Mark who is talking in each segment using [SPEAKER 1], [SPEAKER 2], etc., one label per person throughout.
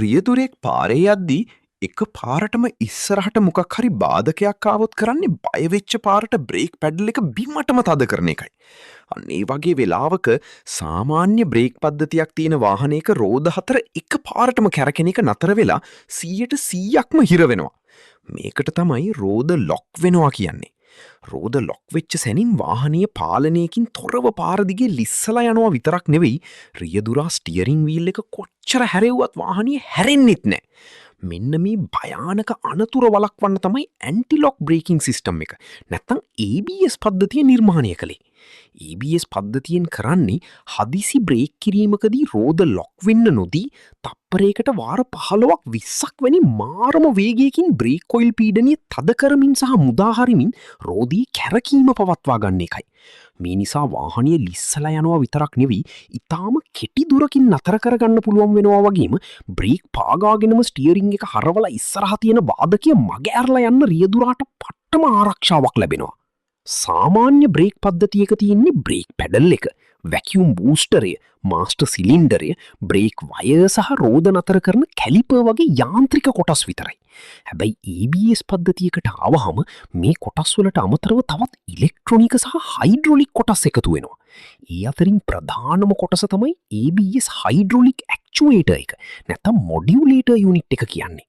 [SPEAKER 1] රියදුරෙක් පාරේ යද්දී එක පාරටම ඉස්සරහට මොකක් හරි බාධකයක් ආවොත් කරන්නේ බය වෙච්ච පාරට බ්‍රේක් පැඩල් එක බිමටම තද කරන එකයි. අන්න ඒ වගේ වෙලාවක සාමාන්‍ය බ්‍රේක් පද්ධතියක් තියෙන වාහනයක රෝද හතර එක පාරටම කැරකෙන එක නතර වෙලා 100%ක්ම හිර වෙනවා. මේකට තමයි රෝද ලොක් වෙනවා කියන්නේ. රෝද ලොක් වෙච්ච සැනින් වාහනීය පාලනයකින් තොරව පාර දිගේ ලිස්සලා යනවා විතරක් නෙවෙයි රියදුරා ස්ටියරින් වීල් එක කොච්චර හැරෙව්වත් වාහනිය හැරෙන්නෙත් නැහැ. මෙන්න මේ භයානක අනතුර වළක්වන්න තමයි ඇන්ටි ලොක් බ්‍රේකින් සිස්ටම් එක. නැත්තම් ABS පද්ධතිය නිර්මාණය කළේ. ABS පද්ධතියෙන් කරන්නේ හදිසි බ්‍රේක් කිරීමකදී රෝද ලොක් වෙන්න නොදී තප්පරයකට වාර 15ක් 20ක් වැනි මාරම වේගයකින් බ්‍රේක් ඔයිල් පීඩනය තද කරමින් සහ මුදා හරිමින් රෝදී කැරකීම පවත්වා ගන්න එකයි. මේ නිසා වාහනිය ලිස්සලා යනවා විතරක් නෙවෙයි ඊටාම කෙටි දුරකින් නතර කරගන්න පුළුවන් වෙනවා වගේම බ්‍රේක් පාගාගෙනම ස්ටියරින් එක හරවලා ඉස්සරහා තියෙන බාධකය මග ඇරලා යන්න රියදුරාට පට්ටම ආරක්ෂාවක් ලැබෙනවා. සාමාන්‍ය බ්‍රේක් පද්ධතියක තියෙන්නේ බ්‍රේක් පැඩල් එක, වැකියුම් බූස්ටරය, මාස්ටර් සිලින්ඩරය, බ්‍රේක් වයර් සහ රෝද නතර කරන කැලිපර් වගේ යාන්ත්‍රික කොටස් විතරයි. හැබැයි ABS පද්ධතියකට ආවහම මේ කොටස් වලට අමතරව තවත් ඉලෙක්ට්‍රොනික සහ හයිඩ්‍රොලික් කොටස් එකතු වෙනවා. ඒ අතරින් ප්‍රධානම කොටස තමයි ABS හයිඩ්‍රොලික් ඇක්චුවේටර් එක. නැත්නම් මොඩියුලේටර් යුනිට් එක කියන්නේ.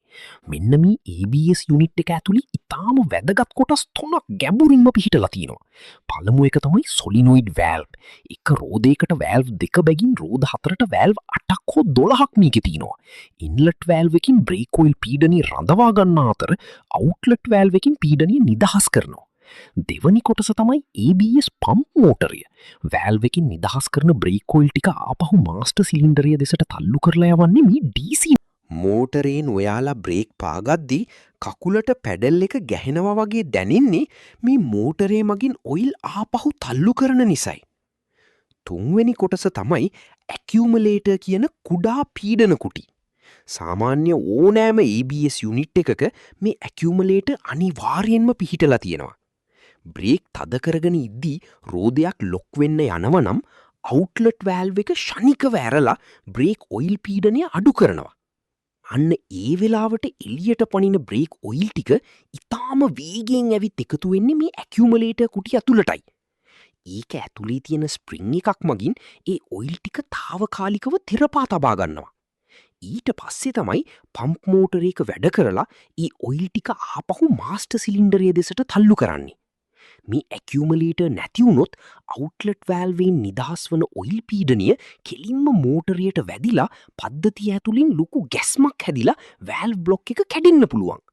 [SPEAKER 1] මෙන්න මේ ABS යුනිට් එක ඇතුළේ ඉතාම වැදගත් කොටස් 3ක් ගැඹුරින්ම පිහිටලා තියෙනවා. පළමු එක තමයි සොලිනොයිඩ් වැල්ව්. එක රෝදයකට වැල්ව් දෙක බැගින් රෝද හතරට වැල්ව් 8ක් හෝ 12ක් මේකේ තියෙනවා. ඉන්ලට් වැල්ව් එකකින් බ්‍රේක් ඔයිල් පීඩනය රඳවා ගන්න අතර අවුට්ලට් වැල්ව් එකකින් පීඩනය නිදහස් කරනවා. දෙවනි කොටස තමයි ABS පම්ප් මෝටරය. වැල්ව් එකකින් නිදහස් කරන බ්‍රේක් ඔයිල් ටික ආපහු මාස්ටර් සිලින්ඩරය දෙසට තල්ලු කරලා යවන්නේ මේ DC මෝටරයෙන් ඔයාලා බ්‍රේක් පාගද්දී කකුලට පැඩල් එක ගැහෙනවා වගේ දැනෙන්නේ මේ මෝටරේ මගින් ඔයිල් ආපහු තල්ලු කරන නිසයි. තුන්වෙනි කොටස තමයි ඇකියුමුලේටර් කියන කුඩා පීඩන කුටි. සාමාන්‍ය ඕනෑම ABS යුනිට් එකක මේ ඇකියුමුලේටර් අනිවාර්යෙන්ම පිහිටලා තියෙනවා. බ්‍රේක් තද කරගෙන ඉද්දී රෝදයක් ලොක් වෙන්න යනවා නම් අවුට්ලට් වැල්ව් එක ශනිකව ඇරලා බ්‍රේක් ඔයිල් පීඩනය අඩු කරනවා. අන්න ඒ වෙලාවට එළියට පනින බ්‍රේක් ඔයිල් ටික ඉතාම වේගයෙන් ඇවිත් එකතු වෙන්නේ මේ ඇකියුමුලේටර් කුටිය ඇතුළටයි. ඒක ඇතුලේ තියෙන ස්ප්‍රින්ග් එකක් මගින් ඒ ඔයිල් ටික తాවකාලිකව තිරපා තබා ගන්නවා. ඊට පස්සේ තමයි පම්ප් මෝටරේක වැඩ කරලා ඒ ඔයිල් ටික ආපහු මාස්ටර් සිලින්ඩරය දෙසට තල්ලු කරන්නේ. මේ ඇකියුමුලේටර් නැති වුණොත් අවුට්ලට් වැල්වෙන් නිදහස් වන ඔයිල් පීඩනය කෙලින්ම මෝටරයට වැදිලා පද්ධතිය ඇතුලින් ලොකු ගැස්මක් හැදිලා වැල්ව් බ්ලොක් එක කැඩෙන්න පුළුවන්.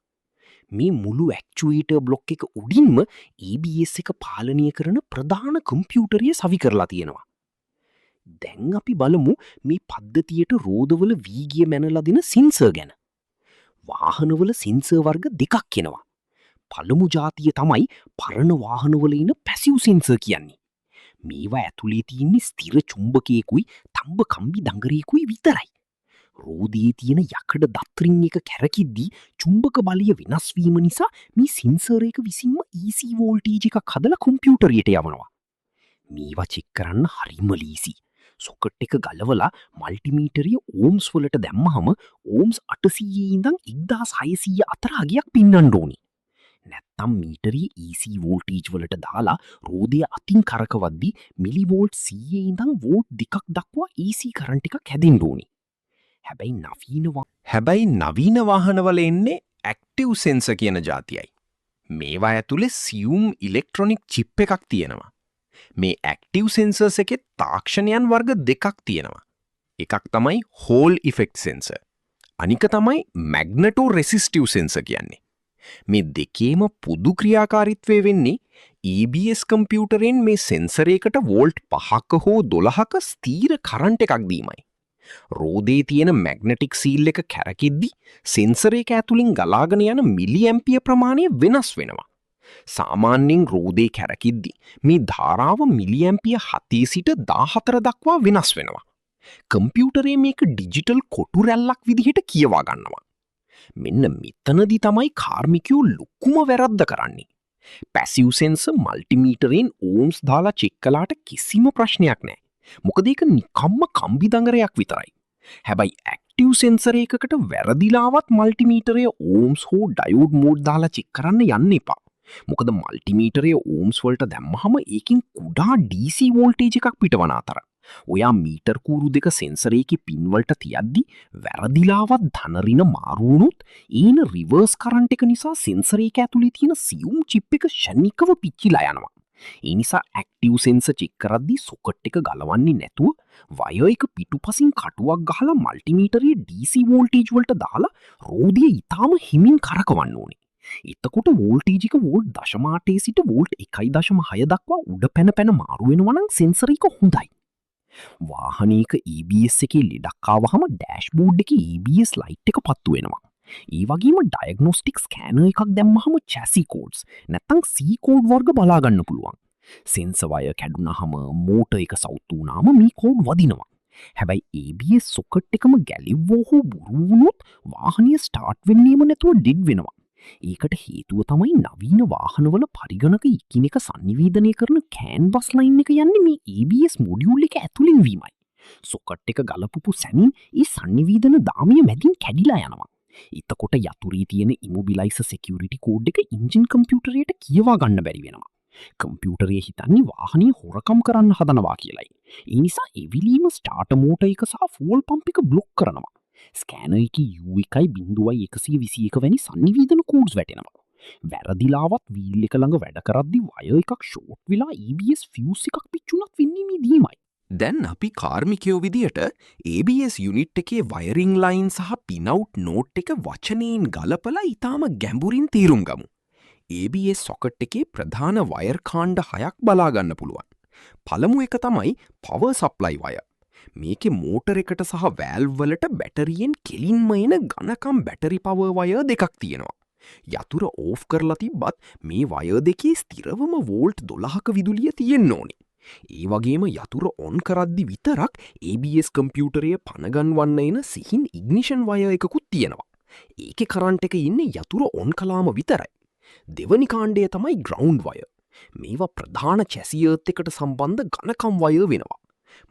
[SPEAKER 1] මේ මුළු ඇක්චුවේටර් බ්ලොක් එක උඩින්ම ABS එක පාලනය කරන ප්‍රධාන කම්පියුටරය සවි කරලා තියෙනවා. දැන් අපි බලමු මේ පද්ධතියට රෝදවල වීගිය මැනලා දෙන සින්සර් ගැන. වාහනවල සින්සර් වර්ග දෙකක් එනවා. පළමු ජාතිය තමයි පරණ වාහනවල ඉන පැසිව් සෙන්සර් කියන්නේ. මේවා ඇතුලේ තියෙන්නේ ස්ථිර චුම්බකයකුයි තඹ කම්බි දඟරයකුයි විතරයි. රෝදයේ තියෙන යකඩ දත්රින් එක කැරකිද්දී චුම්බක බලය වෙනස් වීම නිසා මේ සෙන්සර් එක විසින්ම EC වෝල්ටේජ් එකක් හදලා කම්පියුටරයට යවනවා. මේවා චෙක් කරන්න හරිම ලීසි. සොකට් එක ගලවලා මල්ටිමීටරය ඕම්ස් වලට දැම්මහම ඕම්ස් 800 ඉඳන් 1600 අතර අගයක් පින්නන්න ඕනි. නැත්තම් මීටරයේ EC වෝල්ටේජ් වලට දාලා රෝදය අතින් කරකවද්දී මිලිවෝල්ට් 100 ඉඳන් වෝල්ට් 2ක් දක්වා EC කරන්ට් එකක් හැදෙන්න ඕනි. හැබැයි නවීන වාහනවල එන්නේ ඇක්ටිව් සෙන්සර් කියන જાතියයි. මේවා ඇතුලේ සියුම් ඉලෙක්ට්‍රොනික චිප් එකක් තියෙනවා. මේ ඇක්ටිව් සෙන්සර්ස් එකේ තාක්ෂණයන් වර්ග දෙකක් තියෙනවා. එකක් තමයි හෝල් ඉෆෙක්ට් සෙන්සර්. අනික තමයි මැග්නටෝ රෙසිස්ටිව් සෙන්සර් කියන්නේ. මේ දෙකේම පොදු ක්‍රියාකාරීත්වය වෙන්නේ ABS කම්පියුටරෙන් මේ සෙන්සරයකට වෝල්ට් 5ක හෝ 12ක ස්ථීර කරන්ට් එකක් දීමයි. රෝදේ තියෙන මැග්නටික් සීල් එක කැරකිද්දි සෙන්සර් එක ඇතුලින් ගලාගෙන යන මිලි ඇම්පියර් ප්‍රමාණය වෙනස් වෙනවා. සාමාන්‍යයෙන් රෝදේ කැරකිද්දි මේ ධාරාව මිලි ඇම්පියර් 7 සිට 14 දක්වා වෙනස් වෙනවා. කම්පියුටරේ මේක ඩිජිටල් කොටු රැල්ලක් විදිහට කියවා ගන්නවා. මෙන්න මෙතනදි තමයි කාර්මිකයෝ ලොකුම වැරද්ද කරන්නේ. පැසිව් සෙන්සර් මල්ටිමීටරෙන් ඕම්ස් දාලා චෙක් කළාට කිසිම ප්‍රශ්නයක් නැහැ. මොකද ඒක නිකම්ම කම්බි දඟරයක් විතරයි. හැබැයි ඇක්ටිව් සෙන්සර් එකකට වැරදිලාවත් මල්ටිමීටරය ඕම්ස් හෝ ඩයෝඩ් මෝඩ් දාලා චෙක් කරන්න යන්න එපා. මොකද මල්ටිමීටරය ඕම්ස් වලට දැම්මහම ඒකින් කුඩා DC වෝල්ටේජ් එකක් පිටවන අතර ඔයා මීටර් කූරු දෙක සෙන්සර් එකේ පින් වලට තියද්දි වැරදිලාවත් ධන ඍණ මාරු වුණොත් ඒන රිවර්ස් කරන්ට් එක නිසා සෙන්සර් එක ඇතුලේ තියෙන සියුම් චිප් එක ෂණිකව පිච්චිලා යනවා. ඒ නිසා ඇක්ටිව් සෙන්සර් චෙක් කරද්දී සොකට් එක ගලවන්නේ නැතුව වයර් එක පිටුපසින් කටුවක් ගහලා මල්ටිමීටරයේ DC වෝල්ටේජ් වලට දාලා රෝදිය ඊටාම හිමින් කරකවන්න ඕනේ. එතකොට වෝල්ටේජ් එක වෝල්ට් 0.8 සිට වෝල්ට් 1.6 දක්වා උඩ පැන මාරු වෙනවා නම් සෙන්සර් එක හොඳයි. වාහනයක ABS එකේ ලෙඩක් ආවහම ඩෑෂ්බෝඩ් එකේ ABS ලයිට් එක පත්තු වෙනවා. ඒ වගේම ඩයග්නොස්ටික් ස්කෑනර් එකක් දැම්මහම chassis codes නැත්නම් C code වර්ග බලා ගන්න පුළුවන්. සෙන්සර් වයර් කැඩුනහම මෝටර් එක සවුත් වුණාම මේ කෝඩ් වදිනවා. හැබැයි ABS සොකට් එකම ගැලිව්වෝ හෝ බුරු වුණොත් වාහනය ස්ටාර්ට් වෙන්නේම නැතුව ඩෙඩ් වෙනවා. ඒකට හේතුව තමයි නවීන වාහනවල පරිගණක එකිනෙක සංනිවේදනය කරන CAN බස් ලයින් එක යන්නේ මේ ABS මොඩියුල් එක ඇතුලින් වීමයි. සොකට් එක ගලපපු සැනින් ඒ සංනිවේදන දාමිය මැදින් කැඩිලා යනවා. එතකොට යතුරේ තියෙන ඉමොබිලයිසර් සිකියුරිටි කෝඩ් එක එන්ජින් කම්පියුටරයට කියවා ගන්න බැරි වෙනවා. කම්පියුටරය හිතන්නේ වාහනේ හොරකම් කරන්න හදනවා කියලයි. ඒ නිසා එවිලීම ස්ටාර්ටර් මෝටර් එක සහ ෆුවල් පම්ප් එක බ්ලොක් කරනවා. ස්කෑනර් එකේ U1.121 වැනි සංනිවේදන කෝඩ්ස් වැටෙනවා. වැරදිලාවත් වීල් එක ළඟ වැඩ කරද්දි වයර් එකක් ෂෝට් වෙලා ABS ෆියුස් එකක් පිච්චුණත් වෙන්නේ මේ දීමයි. දැන් අපි කාර්මිකයෝ විදියට ABS යුනිට් එකේ වයරින් ලයින් සහ පිනවුට් නෝට් එක වචනයෙන් ගලපලා ඊටාම ගැඹුරින් තීරුම් ගමු. ABS සොකට් එකේ ප්‍රධාන වයර් කාණ්ඩ 6ක් බලා ගන්න පුළුවන්. පළමු එක තමයි පවර් සප්ලයි වයර්. මේකේ මෝටර් එකට සහ වැල්ව් වලට බැටරියෙන් කෙලින්ම එන ඝනකම් බැටරි පවර් වයර් දෙකක් තියෙනවා. යතුර ඕෆ් කරලා තිබ්බත් මේ වයර් දෙකේ ස්ථිරවම වෝල්ට් 12ක විදුලිය තියෙන්න ඕනේ. ඒ වගේම යතුර ඔන් කරද්දි විතරක් ABS කම්පියුටරය පනගන්වන්න එන සිහින් ඉග්නිෂන් වයර් එකකුත් තියෙනවා. ඒකේ කරන්ට් එක ඉන්නේ යතුර ඔන් කළාම විතරයි. දෙවනි කාණ්ඩය තමයි ග්‍රවුන්ඩ් වයර්. මේවා ප්‍රධාන chassis earth එකට සම්බන්ධ ඝනකම් වයර් වෙනවා.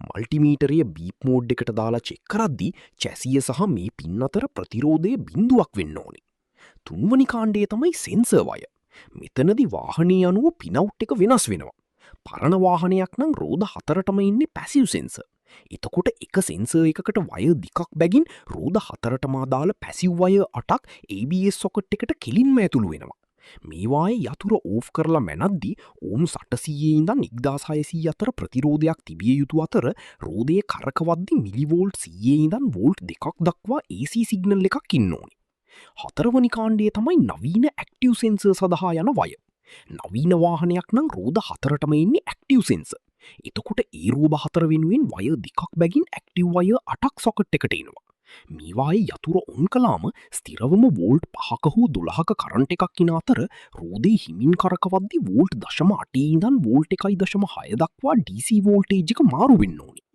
[SPEAKER 1] මල්ටිමීටරය බීප් මෝඩ් එකට දාලා චෙක් කරද්දී chassis සහ මේ පින් අතර ප්‍රතිරෝධය බිඳුවක් වෙන්න ඕනේ. තුන්වනි කාණ්ඩය තමයි සෙන්සර් වයර්. මෙතනදී වාහනේ අනුව පිනවුට් එක වෙනස් වෙනවා. පරණ වාහනයක් නම් රෝද 4ටම ඉන්නේ පැසිව් සෙන්සර්. එතකොට එක සෙන්සර් එකකට වයර් දෙකක් බැගින් රෝද 4ටම අදාළ පැසිව් වයර් 8ක් ABS සොකට් එකට කෙලින්ම ඇතුළු වෙනවා. මේවායේ යතුර ඕෆ් කරලා මැනද්දී ඕම් 800 ඉඳන් 1600 අතර ප්‍රතිරෝධයක් තිබිය යුතු අතර රෝදයේ කරකවද්දී මිලිවෝල්ට් 100 ඉඳන් වෝල්ට් 2ක් දක්වා AC සිග්නල් එකක් ඉන්න ඕනේ. හතරවනි කාණ්ඩය තමයි නවීන ඇක්ටිව් සෙන්සර් සඳහා යන වයර්. නවීන වාහනයක් නම් රෝද 4ටම ඉන්නේ ඇක්ටිව් සෙන්සර්. එතකොට ඒ රෝද 4 වෙනුවෙන් වයර් දෙකක් බැගින් ඇක්ටිව් වයර් 8ක් සොකට් එකට එනවා. මේවායේ යතුර ඔන් කළාම ස්ථිරවම වෝල්ට් 5ක හෝ 12ක කරන්ට් එකක් ඉන අතර රෝදේ හිමින් කරකවද්දී වෝල්ට් 0.8 ඉඳන් වෝල්ට් 1.6 දක්වා DC වෝල්ටේජ් එක මාරු වෙන්න ඕනේ.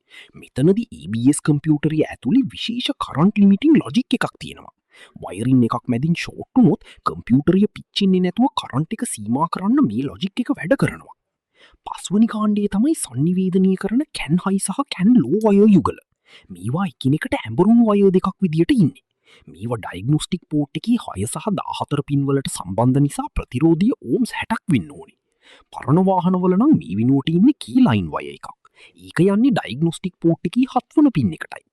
[SPEAKER 1] මෙතනදී ABS කම්පියුටරය ඇතුලේ විශේෂ කරන්ට් ලිමිටින් ලොජික් එකක් තියෙනවා. වයරින් එකක් මැදින් ෂෝට් වුණොත් කම්පියුටරය පිච්චෙන්නේ නැතුව කරන්ට් එක සීමා කරන්න මේ ලොජික් එක වැඩ කරනවා. පස්වනි කාණ්ඩය තමයි සංනිවේදනය කරන CAN high සහ CAN low වයර් යුගල. මේවා එකිනෙකට ඇඹරුණු වයර් දෙකක් විදියට ඉන්නේ. මේවා ඩයග්නොස්ටික් පෝට් එකේ 6 සහ 14 පින් වලට සම්බන්ධ නිසා ප්‍රතිරෝධය ඕම්ස් 60ක් වෙන්න ඕනේ. පරණ වාහනවල නම් මේ වෙනුවට ඉන්නේ කී ලයින් වයර් එකක්. ඒක යන්නේ ඩයග්නොස්ටික් පෝට් එකේ 7 වන පින් එකටයි.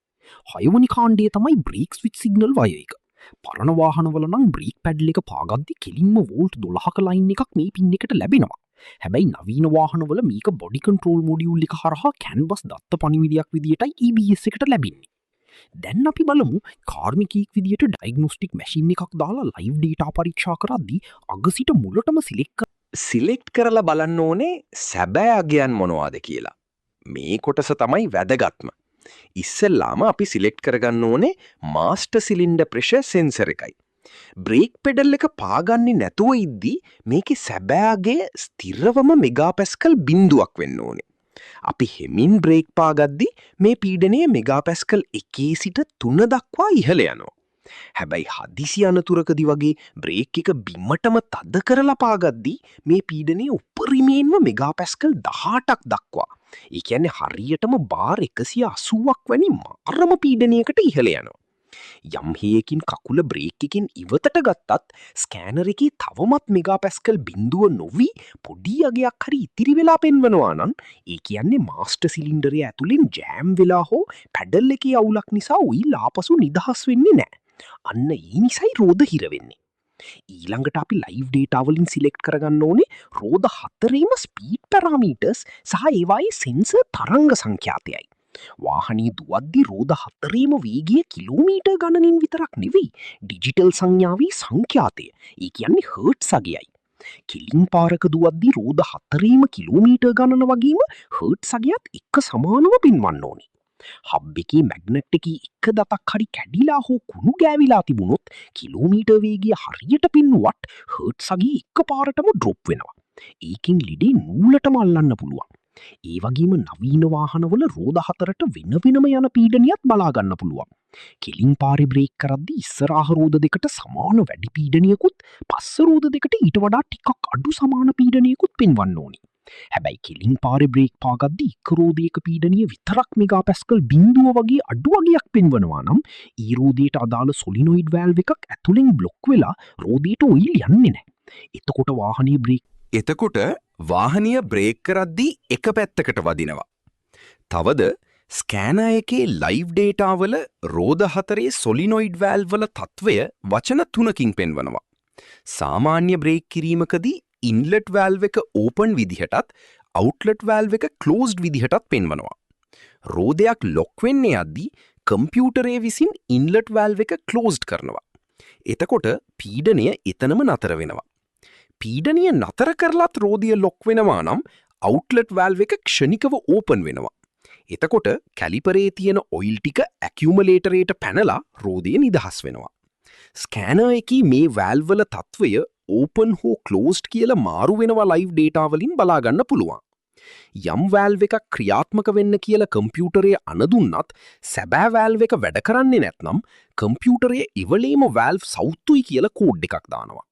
[SPEAKER 1] 6 වනි කාණ්ඩය තමයි බ්‍රේක් ස්විච් සිග්නල් වයර් එක. පරණ වාහනවල නම් බ්‍රේක් පැඩල් එක පාගද්දී කෙලින්ම වෝල්ට් 12ක ලයින් එකක් මේ පින් එකට ලැබෙනවා. හැබැයි නවීන වාහනවල මේක බොඩි කන්ට්‍රෝල් මොඩියුල් එක හරහා CAN බස් දත්ත පණිවිඩයක් විදියටයි ABS එකට ලැබෙන්නේ. දැන් අපි බලමු කාර්මිකයෙක් විදියට ඩයග්නොස්ටික් මැෂින් එකක් දාලා ලයිව් ඩේටා පරීක්ෂා කරද්දී අග සිට මුලටම සිලෙක්ට් කරලා බලන්න ඕනේ සැබෑ අගයන් මොනවාද කියලා. මේ කොටස තමයි වැදගත්ම. ඉස්සෙල්ලාම අපි සිලෙක්ට් කරගන්න ඕනේ මාස්ටර් සිලින්ඩර් ප්‍රෙෂර් සෙන්සර් එකයි. බ්‍රේක් පෙඩල් එක පාගන්නේ නැතුව ඉද්දී මේකේ සැබෑ අගය ස්ථිරවම මෙගාපැස්කල් බිඳුවක් වෙන්න ඕනේ. අපි හෙමින් බ්‍රේක් පාගද්දී මේ පීඩනය මෙගාපැස්කල් 1 සිට 3 දක්වා ඉහළ යනවා. හැබැයි හදිසි අනතුරකදී වගේ බ්‍රේක් එක බිමටම තද කරලා පාගද්දී මේ පීඩනය උපරිමයෙන්ම මෙගාපැස්කල් 18ක් දක්වා. ඒ කියන්නේ හරියටම බාර් 180ක් වැනි මාරම පීඩනයකට ඉහළ යනවා.
[SPEAKER 2] යම් හේයකින් කකුල බ්‍රේක් එකකින් ඉවතට ගත්තත් ස්කෑනර් එකේ තවමත් මෙගාපැස්කල් බිඳුව නොවී පොඩි අගයක් හරි ඉතිරි වෙලා පෙන්වනවා නම් ඒ කියන්නේ මාස්ටර් සිලින්ඩරය ඇතුලෙන් ජෑම් වෙලා හෝ පැඩල් එකේ අවුලක් නිසා ඔයිල් ආපසු නිදහස් වෙන්නේ නැහැ. අන්න ඒ නිසයි රෝද හිර වෙන්නේ. ඊළඟට අපි ලයිව් ඩේටා වලින් සිලෙක්ට් කරගන්න ඕනේ රෝද හතරේම ස්පීඩ් පැරාමීටර්ස් සහ ඒවායේ සෙන්සර් තරංග සංඛ්‍යාතයයි. වාහනේ දුවද්දි රෝද හතරේම වේගය කිලෝමීටර් ගණනින් විතරක් නෙවෙයි ඩිජිටල් සංඥාවේ සංඛ්‍යාතය. ඒ කියන්නේ හර්ට්ස් අගයයි. කෙලින් පාරක දුවද්දි රෝද හතරේම කිලෝමීටර් ගණන වගේම හර්ට්ස් අගයත් එක්ක සමානව පෙන්වන්න ඕනේ. හබ් එකේ මැග්නට් එකේ එක දතක් හරි කැඩිලා හෝ කුණු ගෑවිලා තිබුණොත් කිලෝමීටර් වේගය හරියට පින්නුවත් හර්ට්ස් අගය එකපාරටම ඩ්‍රොප් වෙනවා. ඒකෙන් ලෙඩේ නූලටම අල්ලන්න පුළුවන්. ඒ වගේම නවීන වාහනවල රෝද හතරට වෙන වෙනම යන පීඩනියත් බලා ගන්න පුළුවන්. කෙලින් පාරේ බ්‍රේක් කරද්දී ඉස්සරහ රෝද දෙකට සමාන වැඩි පීඩනයකුත් පස්ස රෝද දෙකට ඊට වඩා ටිකක් අඩු සමාන පීඩනයකුත් පෙන්වන්න ඕනි. හැබැයි කෙලින් පාරේ බ්‍රේක් පාගද්දී එක රෝදයක පීඩනිය විතරක් මෙගාපැස්කල් බිඳුව වගේ අඩු වගයක් පෙන්වනවා නම් ඊ රෝදයට අදාළ සොලිනොයිඩ් වැල්ව් එකක් ඇතුලෙන් බ්ලොක් වෙලා රෝදයට ඔයිල් යන්නේ නැහැ. එතකොට වාහනේ බ්‍රේක්
[SPEAKER 1] එතකොට වාහනය බ්‍රේක් කරද්දී එක පැත්තකට වදිනවා. තවද ස්කෑනර් එකේ ලයිව් ඩේටාවල රෝද හතරේ සොලිනොයිඩ් වැල්ව් වල තත්වය වචන 3කින් පෙන්වනවා. සාමාන්‍ය බ්‍රේක් කිරීමකදී ඉන්ලට් වැල්ව් එක ඕපන් විදිහටත් අවුට්ලට් වැල්ව් එක ක්ලෝස්ඩ් විදිහටත් පෙන්වනවා. රෝදයක් ලොක් වෙන්නේ යද්දී කම්පියුටරේ විසින් ඉන්ලට් වැල්ව් එක ක්ලෝස්ඩ් කරනවා. එතකොට පීඩනය එතනම නතර වෙනවා. පීඩනය නතර කරලත් රෝදිය ලොක් වෙනවා නම් අවුට්ලට් වැල්ව් එක ක්ෂණිකව ඕපන් වෙනවා. එතකොට කැලිපරේ තියෙන ඔයිල් ටික ඇකියුමලේටරේට පැනලා රෝදය නිදහස් වෙනවා. ස්කෑනර් එකේ මේ වැල්ව් වල තත්වය ඕපන් හෝ ක්ලෝස්ඩ් කියලා මාරු වෙනවා ලයිව් ඩේටා වලින් බලා ගන්න පුළුවන්. යම් වැල්ව් එකක් ක්‍රියාත්මක වෙන්න කියලා කම්පියුටරේ අනදුන්නත් සැබෑ වැල්ව් එක වැඩ කරන්නේ නැත්නම් කම්පියුටරේ ඉවලේම වැල්ව් සවුත්තුයි කියලා කෝඩ් එකක් දානවා.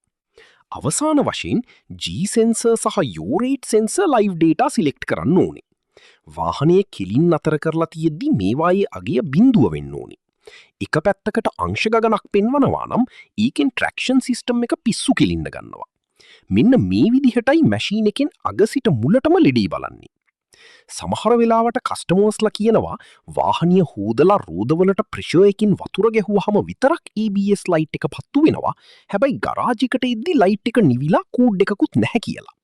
[SPEAKER 1] අවසාන වශයෙන් G sensor සහ yaw rate sensor live data select කරන්න ඕනේ. වාහනය කෙලින් අතර කරලා තියෙද්දි මේවායේ අගය බිඳුව වෙන්න ඕනේ. එක පැත්තකට අංශ ගණනක් පෙන්වනවා නම් ඒකෙන් ට්‍රැක්ෂන් සිස්ටම් එක පිස්සු කෙලින්න ගන්නවා. මෙන්න මේ විදිහටයි මැෂීන් එකෙන් අග සිට මුලටම ලෙඩේ බලන්නේ. සමහර වෙලාවට කස්ටමර්ස්ලා කියනවා වාහනිය හෝදලා රෝදවලට ප්‍රෙෂර් එකකින් වතුර ගැහුවාම විතරක් ABS ලයිට් එක පත්තු වෙනවා. හැබැයි ගරාජ් එකට එද්දි ලයිට් එක නිවිලා කෝඩ් එකකුත් නැහැ කියලා.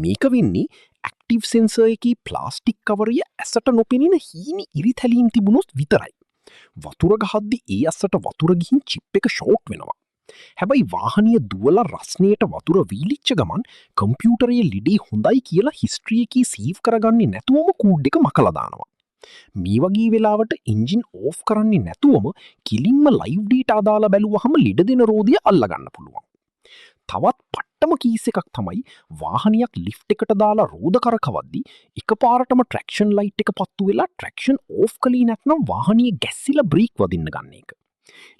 [SPEAKER 1] මේක වෙන්නේ ඇක්ටිව් සෙන්සර් එකේ ප්ලාස්ටික් කවරය ඇසට නොපෙනෙන හීනි ඉරිතැලීම් තිබුණොත් විතරයි. වතුර ගහද්දි ඒ ඇසට වතුර ගිහින් චිප් එක ෂෝට් වෙනවා. හැබැයි වාහනිය දුවලා රස්නයට වතුර වීලිච්ච ගමන් කම්පියුටරයේ ලෙඩේ හොඳයි කියලා හිස්ට්‍රි එකේ සේව් කරගන්නේ නැතුවම කෝඩ් එක මකලා දානවා. මේ වගේ වෙලාවට එන්ජින් ඕෆ් කරන්නේ නැතුවම කිලින්ම ලයිව් ඩේටා දාලා බැලුවහම ලෙඩ දෙන රෝදිය අල්ලගන්න පුළුවන්. තවත් පට්ටම කීස් එකක් තමයි වාහනයක් ලිෆ්ට් එකට දාලා රෝද කරකවද්දි එකපාරටම ට්‍රැක්ෂන් ලයිට් එක පත්තු වෙලා ට්‍රැක්ෂන් ඕෆ් කළේ නැත්නම් වාහනිය ගැස්සිලා බ්‍රේක් වදින්න ගන්න එක.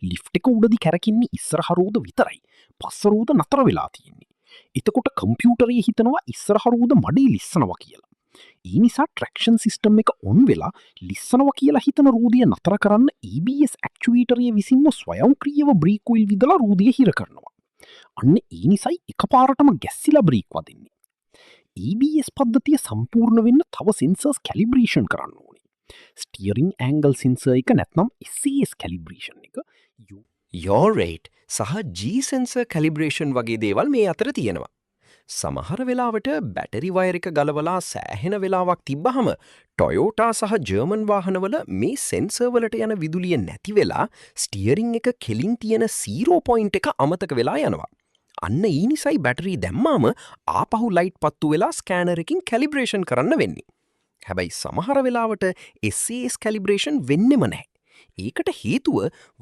[SPEAKER 1] ලිෆ්ට් එක උඩදි කැරකින්නේ ඉස්සරහ රෝද විතරයි. පස්ස රෝද නතර වෙලා තියෙන්නේ. එතකොට කම්පියුටරේ හිතනවා ඉස්සරහ රෝද මඩේ ලිස්සනවා කියලා. ඒ නිසා ට්‍රැක්ෂන් සිස්ටම් එක ඔන් වෙලා ලිස්සනවා කියලා හිතන රෝදිය නතර කරන්න ABS ඇක්චුවේටරය විසින්ම ස්වයංක්‍රීයව බ්‍රේක් ඔයිල් විදලා රෝදිය හිර කරනවා. අන්න ඒ නිසයි එකපාරටම ගැස්සිලා බ්‍රේක් වදින්නේ. ABS පද්ධතිය සම්පූර්ණ වෙන්න තව සෙන්සර්ස් කැලිබ්‍රේෂන් කරන්න ඕනේ. ස්ටියරින් ඇන්ගල් සෙන්සර් එක නැත්නම් SAS කැලිබ්‍රේෂන් එක,
[SPEAKER 2] yaw rate සහ G sensor calibration වගේ දේවල් මේ අතර තියෙනවා. සමහර වෙලාවට බැටරි වයර් එක ගලවලා සෑහෙන වෙලාවක් තිබ්බහම ටොයෝටා සහ ජර්මන් වාහනවල මේ සෙන්සර් වලට යන විදුලිය නැති වෙලා ස්ටියරින් එක කෙලින් තියෙන 0 පොයින්ට් එක අමතක වෙලා යනවා. අන්න ඒ නිසයි බැටරි දැම්මාම ආපහු ලයිට් පත්තු වෙලා ස්කෑනර් එකකින් කැලිබ්‍රේෂන් කරන්න වෙන්නේ. හැබැයි සමහර වෙලාවට SAS කැලිබ්‍රේෂන් වෙන්නෙම නැහැ. ඒකට හේතුව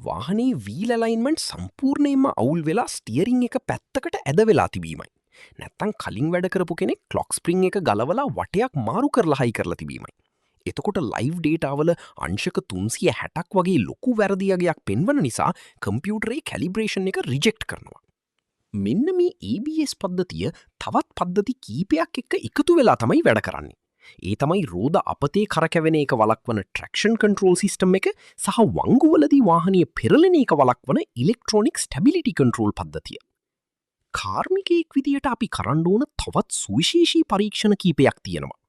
[SPEAKER 2] වාහනේ වීල් අලයින්මන්ට් සම්පූර්ණයෙන්ම අවුල් වෙලා ස්ටියරින් එක පැත්තකට ඇද වෙලා තිබීමයි. නැත්තම් කලින් වැඩ කරපු කෙනෙක් ක්ලොක් ස්ප්‍රින්ග් එක ගලවලා වටයක් මාරු කරලා හයි කරලා තිබීමයි. එතකොට ලයිව් ඩේටා වල අංශක 360ක් වගේ ලොකු වැරදියගයක් පෙන්වන නිසා කම්පියුටරේ කැලිබ්‍රේෂන් එක රිජෙක්ට් කරනවා. මෙන්න මේ ABS පද්ධතිය තවත් පද්ධති කීපයක් එක්ක එකතු වෙලා තමයි වැඩ කරන්නේ. ඒ තමයි රෝද අපතේ කරකැවෙන එක වලක්වන ට්‍රැක්ෂන් කන්ට්‍රෝල් සිස්ටම් එක සහ වංගුවලදී වාහනය පෙරලෙන එක වලක්වන ඉලෙක්ට්‍රොනික් ස්ටැබිලිටි කන්ට්‍රෝල් පද්ධතිය. කාර්මිකයෙක් විදියට අපි කරන්න ඕන තවත් සුවිශේෂී පරීක්ෂණ කීපයක් තියෙනවා.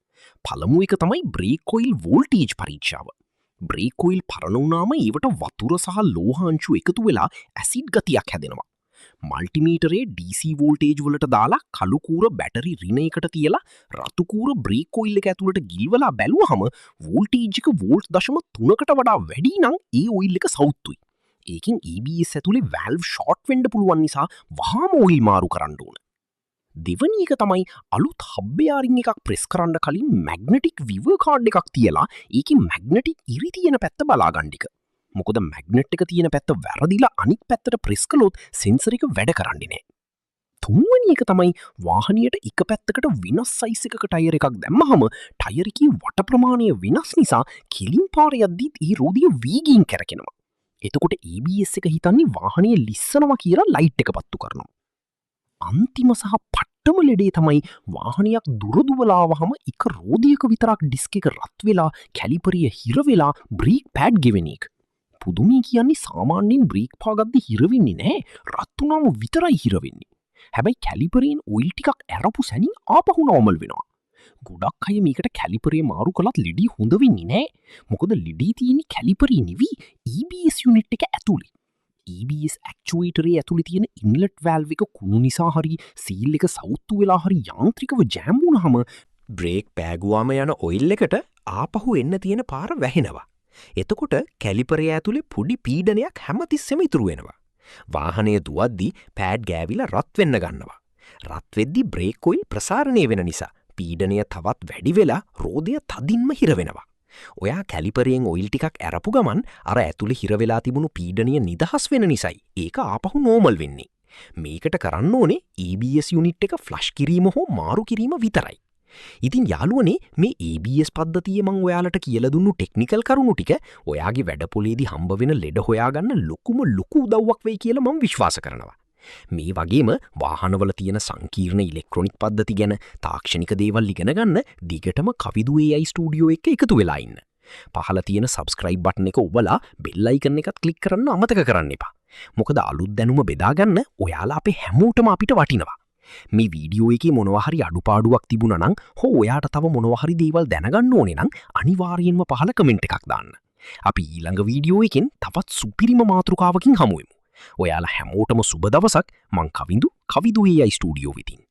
[SPEAKER 2] පළමු එක තමයි බ්‍රේක් ඔයිල් වෝල්ටේජ් පරීක්ෂාව. බ්‍රේක් ඔයිල් පරණ වුණාම ඒවට වතුර සහ ලෝහාංශු එකතු වෙලා ඇසිඩ් ගතියක් හැදෙනවා. මල්ටිමීටරේ DC වෝල්ටේජ් වලට දාලා කළුකූර බැටරි රින එකට තියලා රතුකූර බ්‍රේක් ඔයිල් එක ඇතුළට ගිල්වලා බැලුවහම වෝල්ටේජ් එක වෝල්ට් 0.3කට වඩා වැඩි නම් ඒ ඔයිල් එක සවුත්තුයි. ඒකින් EBS ඇතුලේ වැල්ව් ෂෝට් වෙන්න පුළුවන් නිසා වහාම ඔයිල් මාරු කරන්න ඕන. දෙවැනි එක තමයි අලුත් හබ්බයාරින් එකක් ප්‍රෙස් කරන්න කලින් මැග්නටික් විවර් කාඩ් එකක් තියලා ඒකේ මැග්නටික් ඉරි තියෙන පැත්ත බලාගන්න එක. මොකද මැග්නට් එක තියෙන පැත්ත වැරදිලා අනිත් පැත්තට ප්‍රෙස් කළොත් සෙන්සර් එක වැඩ කරන්නේ නැහැ. තුන්වෙනි එක තමයි වාහනියට එක පැත්තකට වෙනස් සයිස් එකක ටයර් එකක් දැම්මහම ටයර් එකේ වට ප්‍රමාණය වෙනස් නිසා කෙලින් පාර යද්දිත් ඒ රෝදිය වේගයෙන් කැරකෙනවා. එතකොට ABS එක හිතන්නේ වාහනය ලිස්සනවා කියලා ලයිට් එක පත්තු කරනවා. අන්තිම සහ පට්ටම ලෙඩේ තමයි වාහනයක් දුරදුවලාවහම එක රෝදියක විතරක් ඩිස්ක එක රත් වෙලා කැලිපරිය හිර වෙලා බ්‍රේක් පෑඩ් ගෙවෙන එක. පුදුමී කියන්නේ සාමාන්‍යයෙන් බ්‍රේක් පාගද්දි හිරවෙන්නේ නෑ, රත් වුණාම විතරයි හිරවෙන්නේ. හැබැයි කැලිපරයෙන් ඔයිල් ටිකක් ඇරපු සැනින් ආපහු නෝමල් වෙනවා. ගොඩක් අය මේකට කැලිපරේ මාරු කළත් ලෙඩි හොඳ වෙන්නේ නෑ. මොකද ලෙඩි තියෙන්නේ කැලිපරේ නෙවි EBS යුනිට් එක ඇතුලේ. EBS ඇක්චුවේටරේ ඇතුලේ තියෙන ඉන්ලට් වැල්ව් එක කුණු නිසා හරි සීල් එක සවුත්තු වෙලා හරි යාන්ත්‍රිකව ජෑම් වුණාම
[SPEAKER 3] බ්‍රේක් පෑගුවාම යන ඔයිල් එකට ආපහු එන්න තියෙන පාර වැහෙනවා. එතකොට කැලිපරය ඇතුලේ පොඩි පීඩනයක් හැමතිස්සෙම ඉතුරු වෙනවා. වාහනය දුවද්දි පෑඩ් ගෑවිලා රත් වෙන්න ගන්නවා. රත් වෙද්දි බ්‍රේක් ඔයිල් ප්‍රසාරණය වෙන නිසා පීඩනය තවත් වැඩි වෙලා රෝදය තදින්ම හිර වෙනවා. ඔයා කැලිපරයෙන් ඔයිල් ටිකක් ඇරපු ගමන් අර ඇතුලේ හිර වෙලා තිබුණු පීඩනය නිදහස් වෙන නිසායි ඒක ආපහු නෝමල් වෙන්නේ. මේකට කරන්න ඕනේ EBS යුනිට් එක ෆ්ලෂ් කිරීම හෝ මාරු කිරීම විතරයි. ඉතින් යාළුවනේ මේ ABS පද්ධතිය මං ඔයාලට කියලා දුන්නු ටෙක්නිකල් කරුණු ටික ඔයාගේ වැඩපොලේදී හම්බ වෙන ලෙඩ හොයාගන්න ලොකු උදව්වක් වෙයි කියලා මම විශ්වාස කරනවා. මේ වගේම වාහනවල තියෙන සංකීර්ණ ඉලෙක්ට්‍රොනික පද්ධති ගැන තාක්ෂණික දේවල් ඉගෙන ගන්න දිගටම කවිදු AI ස්ටුඩියෝ එක එකතු වෙලා ඉන්න. පහළ තියෙන subscribe button එක ඔබලා bell icon එකත් click කරන්න අමතක කරන්න එපා. මොකද අලුත් දැනුම බෙදා ගන්න ඔයාලා අපේ හැමෝටම අපිට වටිනවා. මේ වීඩියෝ එකේ මොනවා හරි අඩුපාඩුවක් තිබුණා නම් හෝ ඔයාට තව මොනවා හරි දේවල් දැනගන්න ඕනේ නම් අනිවාර්යයෙන්ම පහළ කමෙන්ට් එකක් දාන්න. අපි ඊළඟ වීඩියෝ එකෙන් තවත් සුපිරිම මාතෘකාවකින් හමු වෙමු. ඔයාලා හැමෝටම සුබ දවසක්. මං කවිදු AI ස්ටුඩියෝ වෙතින්.